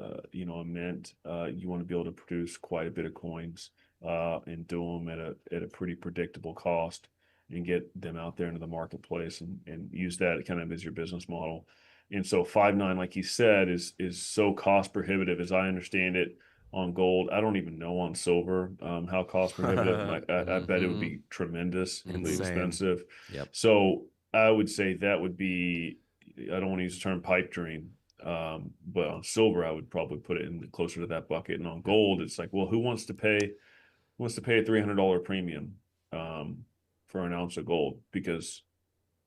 a mint, you want to be able to produce quite a bit of coins and do them at a pretty predictable cost and get them out there into the marketplace and use that kind of as your business model. And so 5.9, like you said, is so cost prohibitive as I understand it on gold. I don't even know on silver how cost prohibitive. I bet it would be tremendously Insane. expensive. Yep. So I would say that would be, I don't want to use the term pipe dream, but on silver, I would probably put it in closer to that bucket. And on gold, it's like, well, who wants to pay a $300 premium for an ounce of gold? Because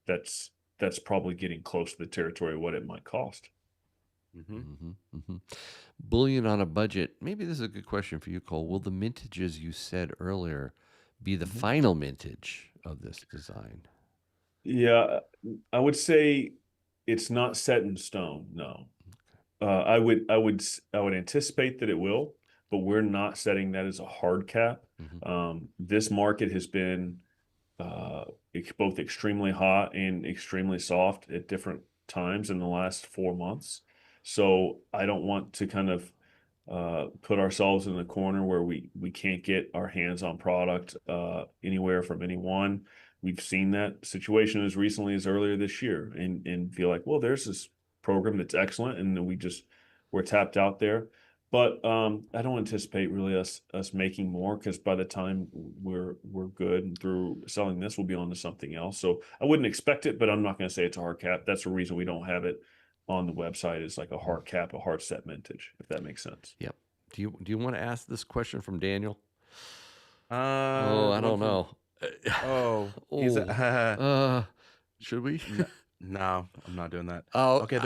that's probably getting close to the territory of what it might cost. Bullion on a budget. Maybe this is a good question for you, Cole. Will the mintages you said earlier be the final mintage of this design? Yeah, I would say it's not set in stone. No, I would anticipate that it will, but we're not setting that as a hard cap. This market has been both extremely hot and extremely soft at different times in the last 4 months. So I don't want to kind of put ourselves in the corner where we can't get our hands on product anywhere from anyone. We've seen that situation as recently as earlier this year and feel like, well, there's this program that's excellent, and then we're tapped out there. But I don't anticipate really us making more, because by the time we're good and through selling this, we'll be on to something else. So I wouldn't expect it, but I'm not going to say it's a hard cap. That's the reason we don't have it on the website. It's like a hard cap, a hard set mintage, if that makes sense. Yep. Do you want to ask this question from Daniel? I don't know. Should we? No, I'm not doing that. Oh, okay.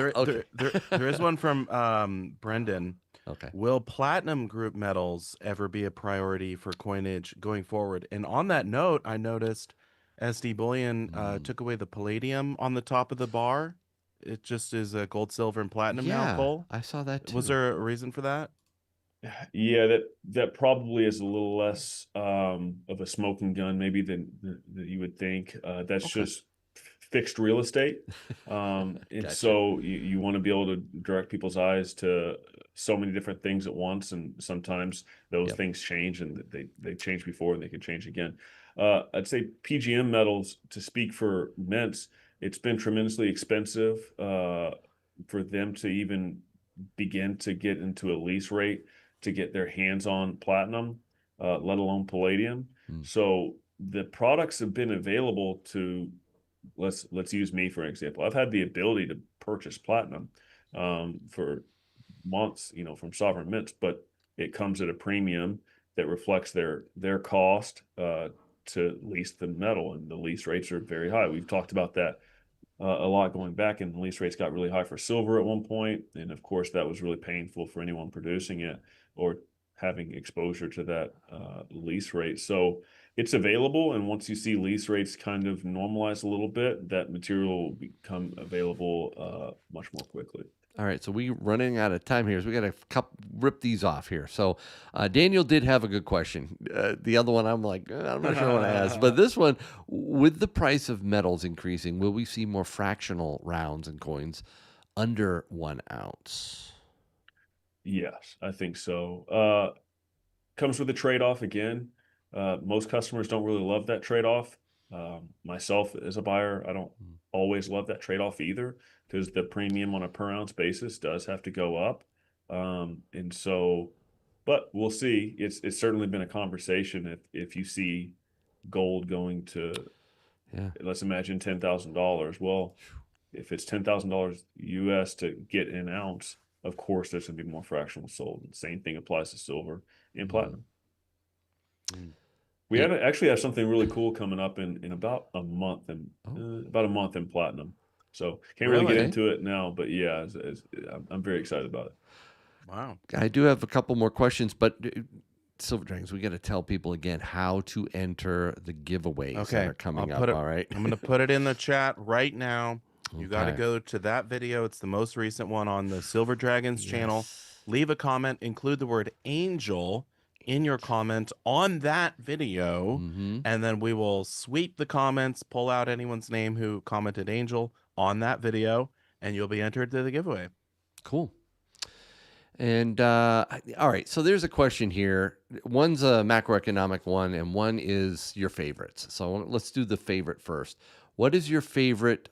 There is one from Brendan. Okay. Will platinum group metals ever be a priority for coinage going forward? And on that note, I noticed SD Bullion took away the palladium on the top of the bar. It just is a gold, silver, and platinum now, Cole. I saw that too. Was there a reason for that? Yeah, that probably is a little less of a smoking gun maybe than you would think. That's just fixed real estate. And Gotcha. so you want to be able to direct people's eyes to so many different things at once, and sometimes those things change, and they changed before and they can change again. I'd say PGM metals, to speak for mints, it's been tremendously expensive for them to even begin to get into a lease rate to get their hands on platinum, let alone palladium. So the products have been available to, let's use me for example. I've had the ability to purchase platinum for months, from sovereign mints, but it comes at a premium that reflects their cost to lease the metal, and the lease rates are very high. We've talked about that a lot going back, and the lease rates got really high for silver at one point, and of course that was really painful for anyone producing it or having exposure to that lease rate. So it's available, and once you see lease rates kind of normalize a little bit, that material will become available much more quickly. All right, so we're running out of time here, so we got to rip these off here. So Daniel did have a good question. The other one, I'm like, I'm not sure I want to ask. But this one, with the price of metals increasing, will we see more fractional rounds and coins under 1 ounce? Yes, I think so. Comes with a trade-off again. Most customers don't really love that trade-off. Myself as a buyer, I don't always love that trade-off either, because the premium on a per ounce basis does have to go up. And so, but we'll see. It's certainly been a conversation. If you see gold going to, let's imagine $10,000. Well, if it's $10,000 US to get an ounce, of course there's going to be more fractional sold. And same thing applies to silver and platinum. We actually have something really cool coming up in about a month, and about a month in platinum. So can't really get into it now, but yeah, I'm very excited about it. Wow. I do have a couple more questions, but Silver Dragons, we got to tell people again how to enter the giveaways that are coming up. All right. I'm going to put it in the chat right now. You got to go to that video. It's the most recent one on the Silver Dragons channel. Leave a comment, include the word angel in your comment on that video, and then we will sweep the comments, pull out anyone's name who commented angel on that video, and you'll be entered to the giveaway. Cool. And all right, so there's a question here. One's a macroeconomic one, and one is your favorites. So let's do the favorite first. What is your favorite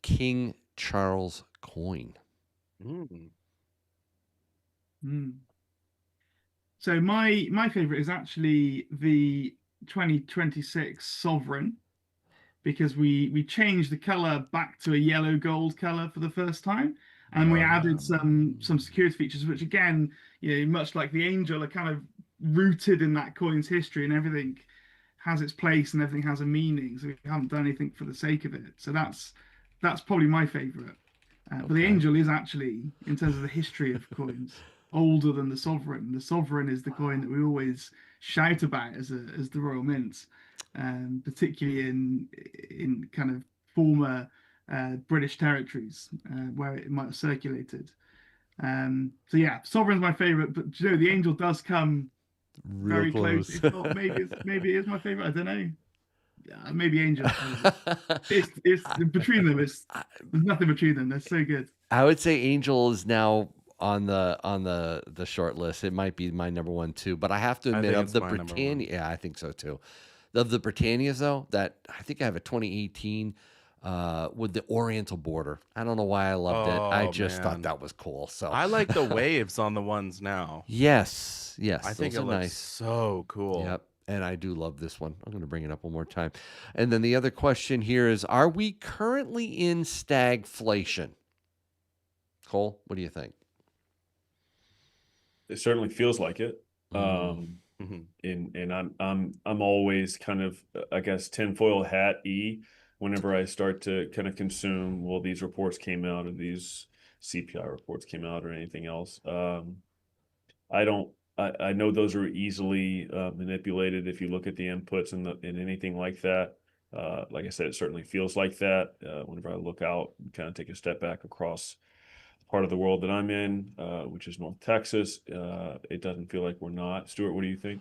King Charles coin? Mm. Mm. So my favorite is actually the 2026 Sovereign, because we changed the color back to a yellow gold color for the first time, and we Oh, yeah. added some security features, which again, much like the Angel, are kind of rooted in that coin's history, and everything has its place and everything has a meaning. So we haven't done anything for the sake of it. So that's probably my favorite. But the Okay. Angel is actually, in terms of the history of coins, older than the Sovereign. The Sovereign is the coin that we always shout about as the Royal Mint, particularly in kind of former British territories where it might have circulated. So yeah, Sovereign's my favorite, but the Angel does come Real very close. close. If not, maybe it is my favorite. I don't know. Maybe Angel. It's between them. There's nothing between them. They're so good. I would say Angel is now on the short list. It might be my number one too, but I have to I admit think of it's the my number one. Britannia, yeah, I think so too. Of the Britannias though, that I think I have a 2018 with the Oriental border. I don't know why I loved it. I Oh, just thought man. that was cool. So I like the waves on the ones now. yes, I think those it are looks nice. so cool. Yep. And I do love this one. I'm going to bring it up one more time. And then the other question here is, are we currently in stagflation? Cole, what do you think? It certainly feels like it. Mm. Mhm. And I'm always kind of, I guess, tinfoil hat whenever I start to kind of consume, well, these reports came out, or these CPI reports came out, or anything else. I don't. I know those are easily manipulated if you look at the inputs and anything like that. Like I said, it certainly feels like that. Whenever I look out and kind of take a step back across the part of the world that I'm in, which is North Texas, it doesn't feel like we're not. Stuart, what do you think?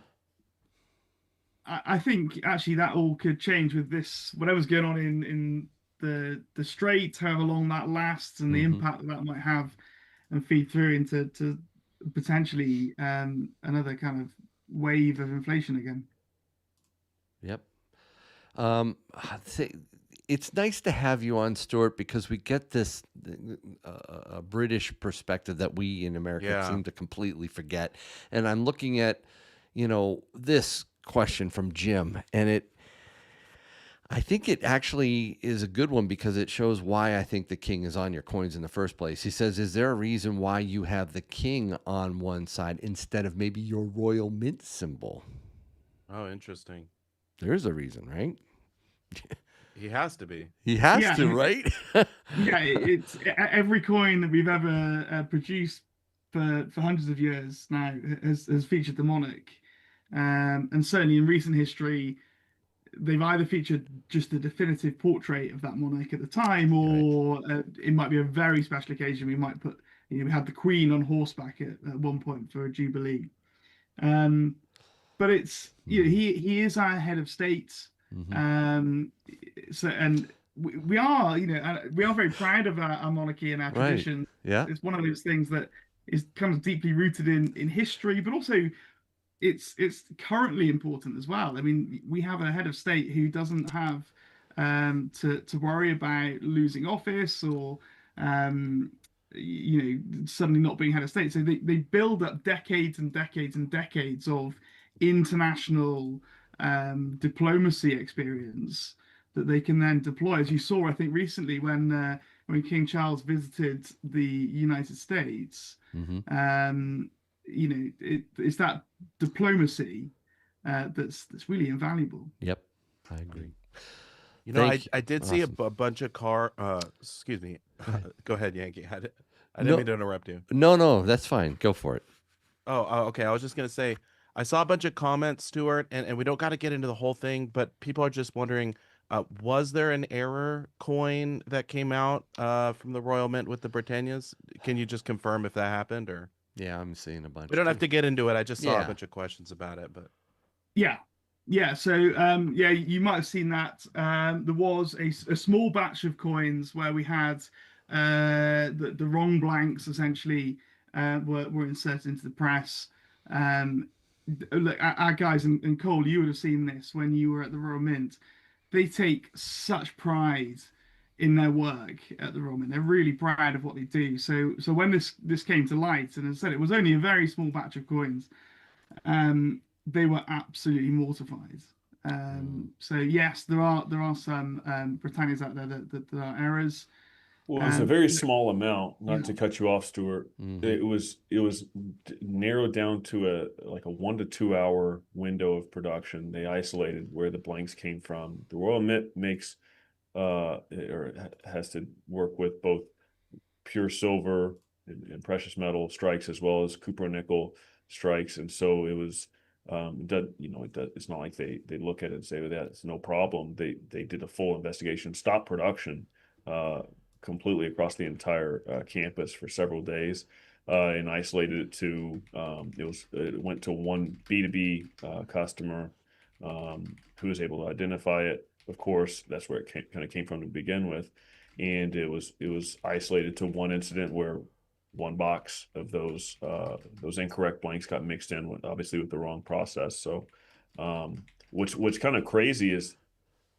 I think actually that all could change with this, whatever's going on in the Strait, however long that lasts, and the Mm-hmm. impact that might have, and feed through into potentially another kind of wave of inflation again. Yep. I'd say it's nice to have you on, Stuart, because we get this British perspective that we in America Yeah. seem to completely forget. And I'm looking at, this question from Jim, and I think it actually is a good one because it shows why I think the king is on your coins in the first place. He says, is there a reason why you have the king on one side instead of maybe your royal mint symbol? Oh, interesting. There's a reason, right? He has to be. He has Yeah, to, and right? yeah, it's every coin that we've ever produced for hundreds of years now has featured the monarch, and certainly in recent history, they've either featured just a definitive portrait of that monarch at the time, or it might be a very special occasion. We might put, we had the Queen on horseback at one point for a jubilee. But it's he is our head of state. So and we are we are very proud of our monarchy and our Right. tradition. Yeah. It's one of those things that is kind of deeply rooted in history, but also it's currently important as well. I mean, we have a head of state who doesn't have to worry about losing office or suddenly not being head of state. So they build up decades and decades and decades of international diplomacy experience that they can then deploy. As you saw, I think recently when King Charles visited the United States, it's that diplomacy that's really invaluable. Yep. I agree. I did see a bunch of excuse me. Go ahead, Yankee. I didn't mean to interrupt you. No, that's fine. Go for it. Oh, okay. I was just gonna say, I saw a bunch of comments, Stuart, and we don't got to get into the whole thing, but people are just wondering, was there an error coin that came out from the Royal Mint with the Britannias? Can you just confirm if that happened, or? Yeah, I'm seeing a bunch. We don't have to get into it. I just saw Yeah. a bunch of questions about it, but Yeah. So you might have seen that. There was a small batch of coins where we had the wrong blanks essentially were inserted into the press. Look, our guys, and Cole, you would have seen this when you were at the Royal Mint. They take such pride in their work at the Royal Mint. They're really proud of what they do. So when this came to light, and as I said, it was only a very small batch of coins, they were absolutely mortified. So yes, there are some Britannias out there that are errors. Well, it was a very small amount, not to cut you off, Stuart. Mhm. It was narrowed down to a 1 to 2 hour window of production. They isolated where the blanks came from. The Royal Mint makes or has to work with both pure silver and precious metal strikes as well as cupronickel strikes, and so it was. It's not like they look at it and say, well, that's no problem. They did a full investigation, stopped production completely across the entire campus for several days, and isolated it to it went to one B2B customer who was able to identify it. Of course, that's where it kind of came from to begin with, and it was isolated to one incident where one box of those incorrect blanks got mixed in with, obviously, with the wrong process. So what's kind of crazy is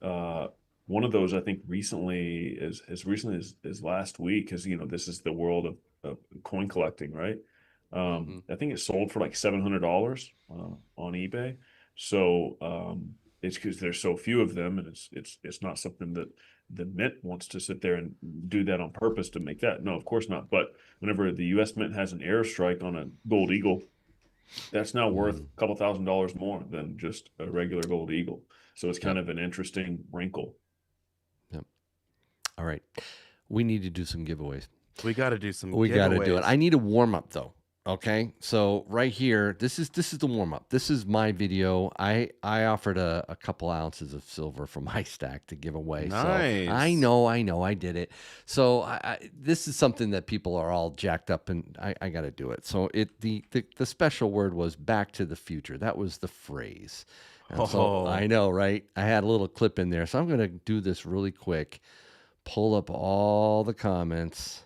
one of those, I think, recently as recently as last week, because this is the world of coin collecting, right? I think it sold for like $700 on eBay. So it's because there's so few of them, and it's not something that the Mint wants to sit there and do that on purpose to make that. No, of course not. But whenever the U.S. Mint has an air strike on a gold eagle, that's now worth a couple $1,000s more than just a regular gold eagle. So it's kind of an interesting wrinkle. Yep. All right. We need to do some giveaways. We got to do some We got to do it. giveaways. I need a warm up though. Okay. So right here, this is the warm up. This is my video. I offered a couple ounces of silver from my stack to give away. Nice. So I know, I did it. So this is something that people are all jacked up, and I got to do it. So the special word was "Back to the Future." That was the phrase. And so I know, right? I had a little clip in there. So I'm going to do this really quick. Pull up all the comments.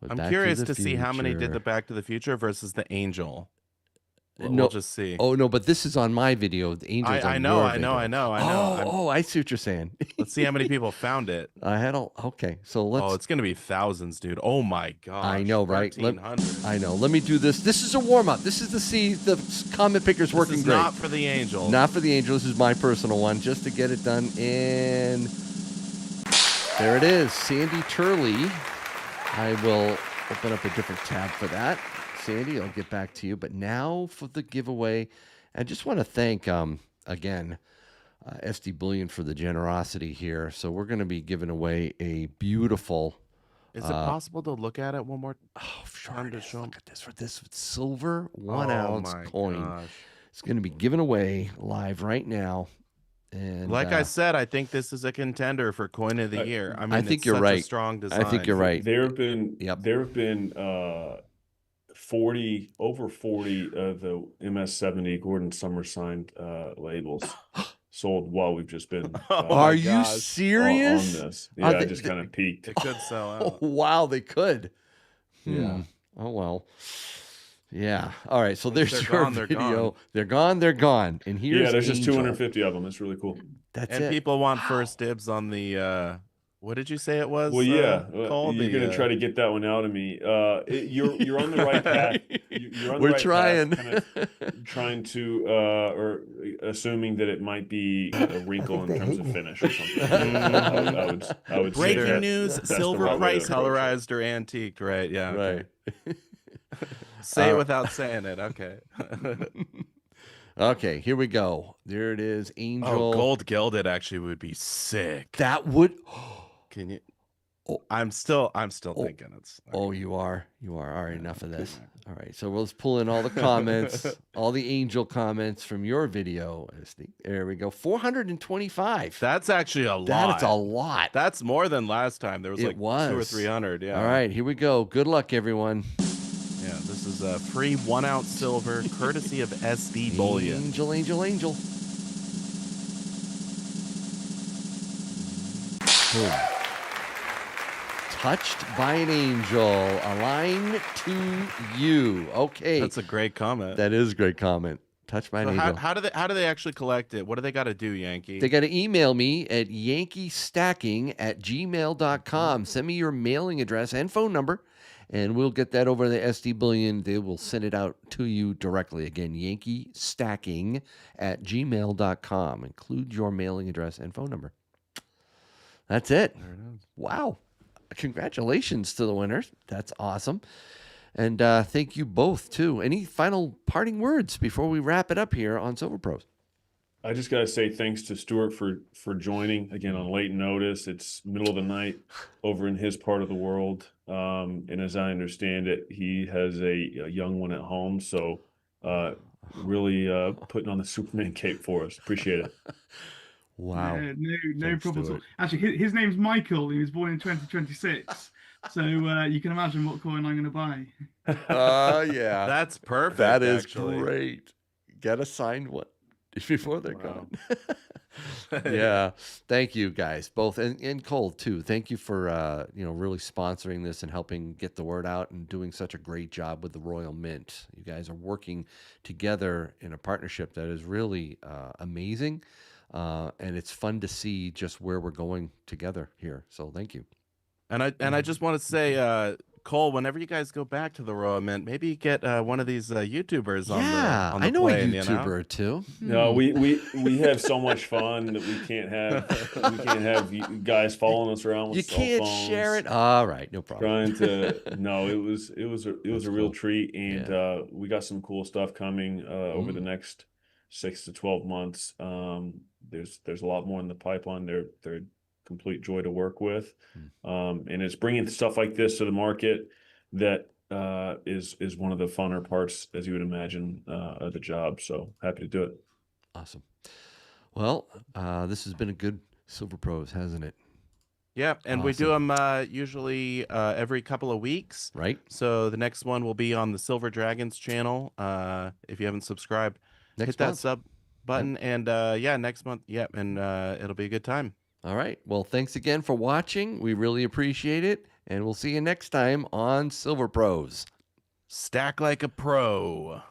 I'm curious to see how many did the Back to the Future versus the Angel. No, We'll just see. Oh no, but this is on my video. The Angel's I on know, your I know, video. I know. Oh, I see what you're saying. Let's see how many people found it. Okay, so let's. Oh, it's gonna be thousands, dude. Oh my gosh. I know, right? 1,300. I know. Let me do this. This is a warm up. This is to see the comment pickers working This is great. not for the Angel. Not for the Angel. This is my personal one, just to get it done. And there it is, Sandy Turley. I will open up a different tab for that. Sandy, I'll get back to you. But now for the giveaway. I just want to thank, again, SD Bullion for the generosity here. So we're going to be giving away a beautiful... Is it possible to look at it one more sure time it to is. show 'em? Look at this. For this silver 1 ounce my coin. gosh. It's going to be given away live right now. And Like I said, I think this is a contender for Coin of the Year. I mean, think it's you're such right. A strong design. I think you're right. There have been Yep. there have been over 40 of the MS70 Gordon Summer signed labels sold while we've just been Are you gosh. serious? on this. Are Yeah, I they- just kind of peeked. It could sell Oh, out. wow, they could. Yeah. Oh, well. Yeah. All right. So there's They're your gone, they're video. gone. They're gone. They're gone. And here's Yeah, there's just Angel. 250 of them. It's really cool. That's And it. people want first dibs on the what did you say it was? Well, yeah, Cole? you're gonna try to get that one out of me. You're on the right path. You're on the We're right trying. path, kind of trying to or assuming that it might be a wrinkle in terms of finish or something. I would say Breaking that- news, that's the silver right way to price approach it. colorized or antiqued, right? Yeah. Okay. Right. Say it without saying it. Okay. Okay. Here we go. There it is. Angel. Oh, gold gilded actually would be sick. That would. Can you? Oh. I'm still thinking it's. Oh, you are. All right, enough of this. All right, so let's pull in all the comments, all the Angel comments from your video. There we go. 425. That's actually a lot. That's a lot. That's more than last time. There was It like 200 or was. 300. Yeah. All right, here we go. Good luck, everyone. Yeah. This is a free 1 ounce silver, courtesy of SD Bullion. Angel. Boom. Touched by an angel, a line to you. Okay. That's a great comment. That is a great comment. Touched by So an angel. how do they actually collect it? What do they got to do, Yankee? They got to email me at YankeeStacking@gmail.com. Send me your mailing address and phone number, and we'll get that over to the SD Bullion. They will send it out to you directly. Again, YankeeStacking@gmail.com. Include your mailing address and phone number. That's it. There it is. Wow. Congratulations to the winners. That's awesome. And thank you both, too. Any final parting words before we wrap it up here on SilverPros? I just got to say thanks to Stuart for joining again on late notice. It's middle of the night over in his part of the world. And as I understand it, he has a young one at home. So really putting on the Superman cape for us. Appreciate it. Wow. Yeah, no Thanks, problem at all. Stuart. Actually, his name's Michael. He was born in 2026. So you can imagine what coin I'm going to buy. Yeah. That's perfect. That is actually. great. Get a signed one before they're Wow. gone. Yeah. Thank you guys both. And Cole too. Thank you for really sponsoring this and helping get the word out and doing such a great job with the Royal Mint. You guys are working together in a partnership that is really amazing. And it's fun to see just where we're going together here. So thank you. And I just want to say, Cole, whenever you guys go back to the Royal Mint, maybe get one of these YouTubers on the I know plane, a YouTuber or two. No, we have so much fun that we can't have you guys following us around with You cell can't phones, share it. All right, no problem. No, it was a real cool. treat, and we got some cool stuff coming over the next 6 to 12 months. There's a lot more in the pipeline. They're complete joy to work with, and it's bringing stuff like this to the market that is one of the funner parts, as you would imagine, of the job. So happy to do it. Awesome. Well, this has been a good SilverPros, hasn't it? Yeah, and we do Awesome. them usually every couple of weeks. Right? So the next one will be on the Silver Dragons channel. If you haven't subscribed, Next hit that month. sub button, and next month. Yep, and it'll be a good time. All right. Well, thanks again for watching. We really appreciate it. And we'll see you next time on SilverPros. Stack like a pro.